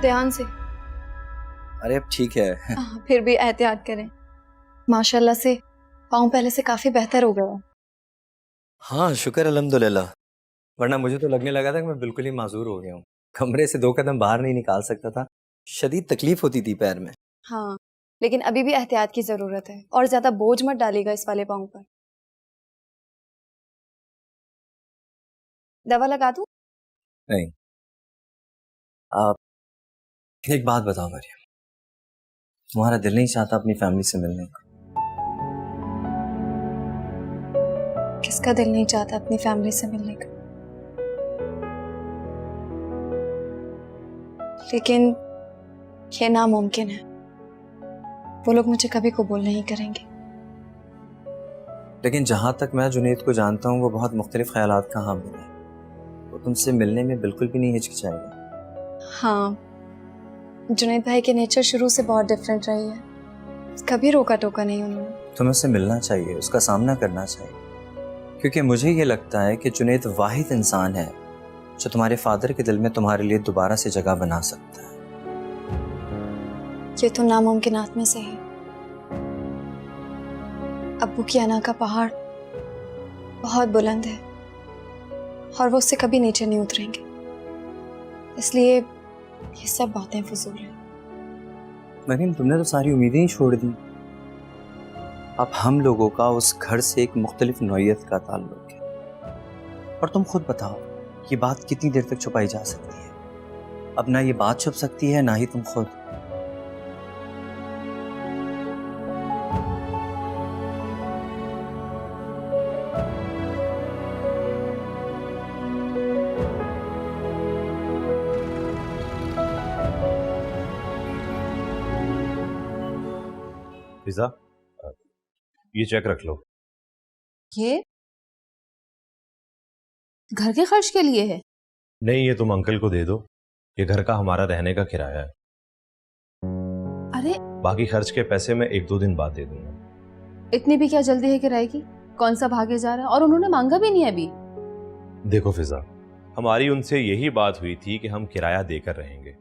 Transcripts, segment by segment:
ध्यान से। अरे अब ठीक है। फिर भी एहतियात करें। माशाल्लाह से पाँव पहले से काफी बेहतर हो गया। हाँ शुक्र अल्हम्दुलिल्लाह, वरना मुझे तो लगने लगा था कि मैं बिल्कुल ही माजूर हो गया हूँ। कमरे से 2 कदम बाहर नहीं निकाल सकता था, शदीद तकलीफ होती थी पैर में। हाँ लेकिन अभी भी एहतियात की जरूरत है और ज्यादा बोझ मत डालिएगा इस वाले पाँव पर। दवा लगा दूं? नहीं, आप एक बात बताओ मरियम, तुम्हारा दिल नहीं चाहता अपनी फैमिली से मिलने को? किसका दिल नहीं चाहता अपनी फैमिली से मिलने का? लेकिन ये नामुमकिन है। वो लोग मुझे कभी कबूल नहीं करेंगे। लेकिन जहां तक मैं जुनैद को जानता हूँ वो बहुत मुख्तलिफ ख्यालात का हामिल है। वो तुमसे मिलने में बिल्कुल भी नहीं हिचकिचाएगा। हाँ, जुनैद भाई के नेचर शुरू से बहुत डिफरेंट रही है। कभी रोका टोका नहीं उन्होंने। तुम्हें उससे मिलना चाहिए, उसका सामना करना चाहिए, क्योंकि मुझे ये लगता है कि जुनैद वाहिद इंसान है जो तुम्हारे फादर के दिल में तुम्हारे लिए दोबारा से जगह बना सकता है। ये तो नामुमकिनात में से है। अब्बू की अना का पहाड़ बहुत बुलंद है और वो उससे कभी नीचे नहीं उतरेंगे, इसलिए ये सब बातें फजूल हैं। मरीम, तुमने तो सारी उम्मीदें ही छोड़ दी। अब हम लोगों का उस घर से एक मुख्तलिफ नौइयत का ताल्लुक है, और तुम खुद बताओ ये बात कितनी देर तक छुपाई जा सकती है? अब ना ये बात छुप सकती है ना ही तुम खुद। फिजा, ये चेक रख लो। ये घर के खर्च के लिए है? नहीं, ये तुम अंकल को दे दो। ये घर का हमारा रहने का किराया है। अरे बाकी खर्च के पैसे मैं 1-2 दिन बाद दे दूंगा। इतनी भी क्या जल्दी है किराए की? कौन सा भागे जा रहा है? और उन्होंने मांगा भी नहीं अभी। देखो फिजा, हमारी उनसे यही बात हुई थी कि हम किराया देकर रहेंगे।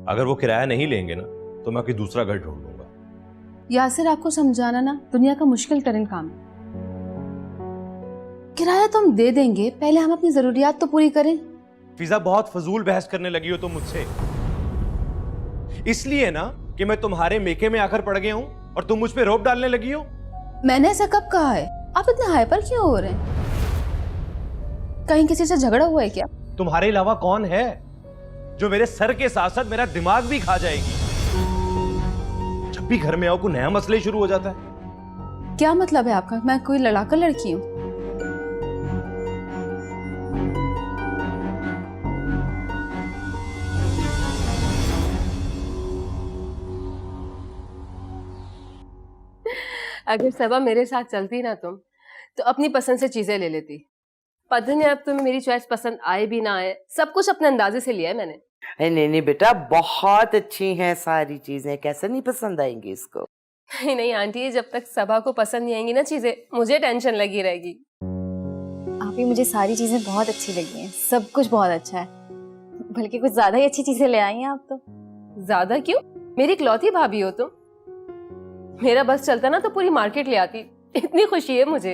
अगर वो किराया नहीं लेंगे ना तो मैं कोई दूसरा घर ढूंढ लूंगा। यासिर, आपको समझाना ना दुनिया का मुश्किल तरीन काम है। किराया तो हम दे देंगे, पहले हम अपनी जरूरियात तो पूरी करें। फिजा, बहुत फजूल बहस करने लगी हो तुम मुझसे। इसलिए ना कि मैं तुम्हारे मेके में आकर पड़ गया हूं और तुम मुझ पे रोब डालने लगी हो। मैंने ऐसा कब कहा है? आप इतने हाइपर क्यों हो रहे हैं? कहीं किसी से झगड़ा हुआ है क्या? तुम्हारे अलावा कौन है जो मेरे सर के साथ साथ मेरा दिमाग भी खा जाएगी? जब भी घर में आओ कोई नया मसला शुरू हो जाता है। क्या मतलब है आपका? मैं कोई लड़ाकर लड़की हूं? अगर सबा मेरे साथ चलती ना तुम तो अपनी पसंद से चीजें ले लेती। पता नहीं अब तुम्हें मेरी चॉइस पसंद आए भी ना आए, सब कुछ अपने अंदाजे से लिया है मैंने। नहीं नहीं बेटा, बहुत अच्छी हैं सारी चीजें, कैसे नहीं पसंद आएंगी इसको? नहीं नहीं आंटी, जब तक सबा को पसंद नहीं आएंगी ना चीजें, मुझे टेंशन लगी रहेगी। आप ही, मुझे सारी चीजें बहुत अच्छी लगी हैं, सब कुछ बहुत अच्छा है, बल्कि कुछ ज्यादा ही अच्छी चीजें ले आई हैं आप तो। ज्यादा क्यों? मेरी इकलौती भाभी हो तुम। मेरा बस चलता ना तो पूरी मार्केट ले आती। इतनी खुशी है मुझे।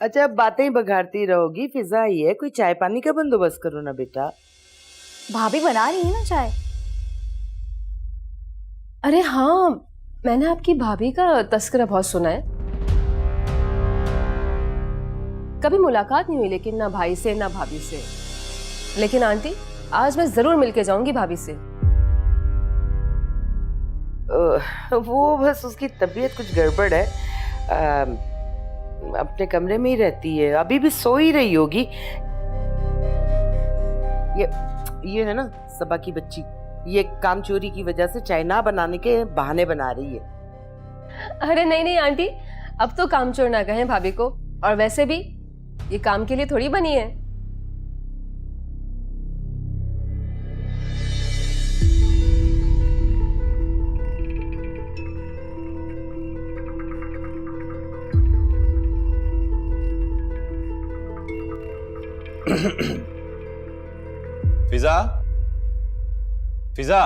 अच्छा, अब बातें ही बघाड़ती रहोगी। फिजा ही है, कोई चाय पानी का बंदोबस्त करो ना बेटा। भाभी बना रही है ना चाय? अरे हाँ, मैंने आपकी भाभी का तस्करा बहुत सुना है। कभी मुलाकात नहीं हुई लेकिन, ना भाई से ना भाभी से। लेकिन आंटी, आज मैं जरूर मिलके जाऊंगी भाभी से। वो बस उसकी तबीयत कुछ गड़बड़ है, अपने कमरे में ही रहती है, अभी भी सो ही रही होगी। ये है ना सबा की बच्ची, ये काम चोरी की वजह से चाय ना बनाने के बहाने बना रही है। अरे नहीं नहीं आंटी, अब तो काम चोर ना कहें भाभी को, और वैसे भी ये काम के लिए थोड़ी बनी है। फिजा, फिजा।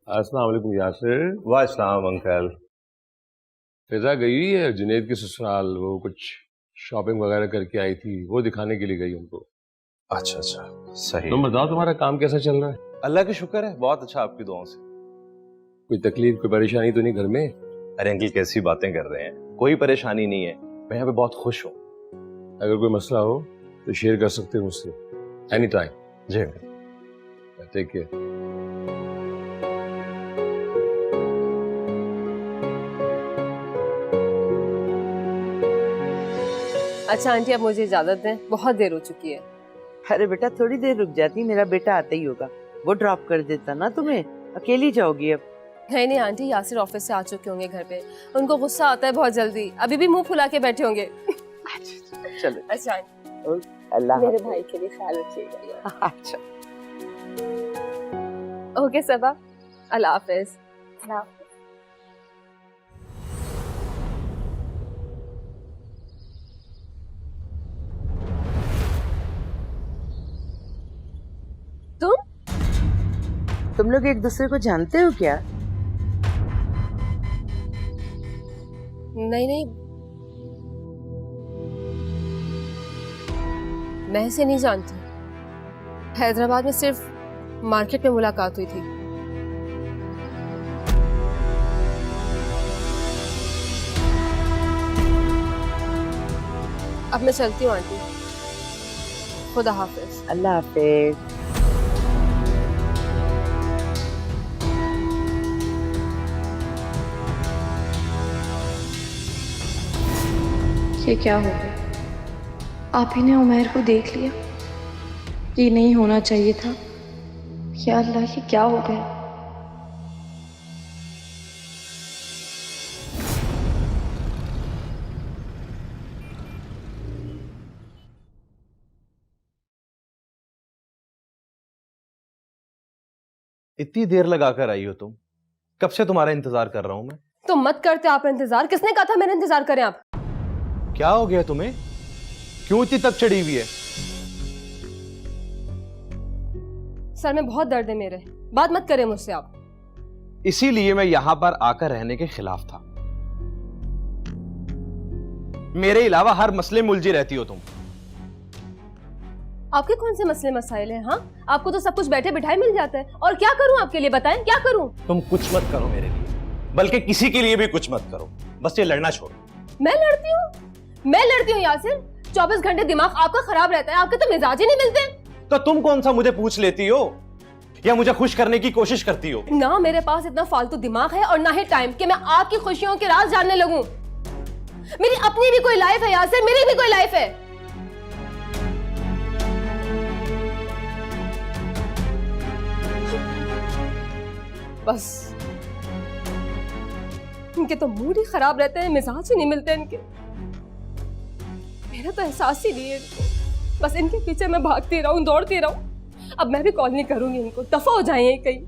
अस्सलाम वालेकुम यासिर। वास्सलाम अंकल। फिजा गई हुई है जुनेद के ससुराल, वो कुछ शॉपिंग वगैरह करके आई थी, वो दिखाने के लिए गई उनको। अच्छा अच्छा, सही। तुम बताओ तुम्हारा काम कैसा चल रहा है? अल्लाह का शुक्र है, बहुत अच्छा आपकी दुआओं से। कोई तकलीफ कोई परेशानी तो नहीं घर में? अरे अंकल कैसी बातें कर रहे हैं, कोई परेशानी नहीं है, मैं यहाँ पे बहुत खुश हूँ। अगर कोई मसला हो तो शेयर कर सकते हो मुझसे एनी टाइम। जी अंकल। Take care. अच्छा आंटी, अब मुझे इजाजत दें, बहुत देर हो चुकी है। अरे बेटा थोड़ी देर रुक जाती, मेरा बेटा आता ही होगा, वो ड्रॉप कर देता ना तुम्हें, अकेली जाओगी अब? नहीं नहीं आंटी, यासिर ऑफिस से आ चुके होंगे घर पे, उनको गुस्सा आता है बहुत जल्दी, अभी भी मुंह फुला के बैठे होंगे। चलो। अच्छा आंटी, अल्लाह मेरे भाई के लिए ख्याल रखिएगा। अच्छा। ओके सबा, अल्लाह हाफिज। तुम लोग एक दूसरे को जानते हो क्या? नहीं नहीं, मैं इसे नहीं जानती, हैदराबाद में सिर्फ मार्केट में मुलाकात हुई थी। अब मैं चलती हूँ आंटी, खुदा हाफिज। अल्लाह हाफिज। ये क्या हो गया? आप ही ने उमैर को देख लिया? ये नहीं होना चाहिए था। या अल्लाह, ये क्या हो गया? इतनी देर लगा कर आई हो तुम, कब से तुम्हारा इंतजार कर रहा हूं मैं। तो मत करते आप इंतजार, किसने कहा था मेरा इंतजार करें आप? क्या हो गया तुम्हें, क्यों इतनी तक चढ़ी हुई है? सर में बहुत दर्द है मेरे, बात मत करें मुझसे आप। इसीलिए मैं यहां पर आकर रहने के खिलाफ था। मेरे अलावा हर मसले में उलझी रहती हो तुम। आपके कौन से मसले मसाइल हैं? हाँ, आपको तो सब कुछ बैठे बिठाए मिल जाता है। और क्या करूं आपके लिए, बताएं क्या करूं? तुम कुछ मत करो मेरे लिए, बल्कि किसी के लिए भी कुछ मत करो, बस ये लड़ना छोड़ो। मैं लड़ती हूँ यासिर, 24 घंटे दिमाग आपका खराब रहता है, आपके तो मिजाज ही नहीं मिलते। तो तुम कौन सा मुझे पूछ लेती हो या मुझे खुश करने की कोशिश करती हो? ना मेरे पास इतना फालतू दिमाग है और ना ही टाइम कि मैं आपकी खुशियों के राज जानने लगूं। मेरी अपनी भी कोई लाइफ है यासिर, मेरी भी कोई लाइफ है। बस इनके तो मूड ही खराब रहते हैं, मिजाज ही नहीं मिलते इनके। मेरा तो एहसास ही नहीं है इनको। बस इनके पीछे मैं भागती रहूं, दौड़ती रहूं। अब मैं भी कॉल नहीं करूंगी इनको, दफा हो जाए कहीं।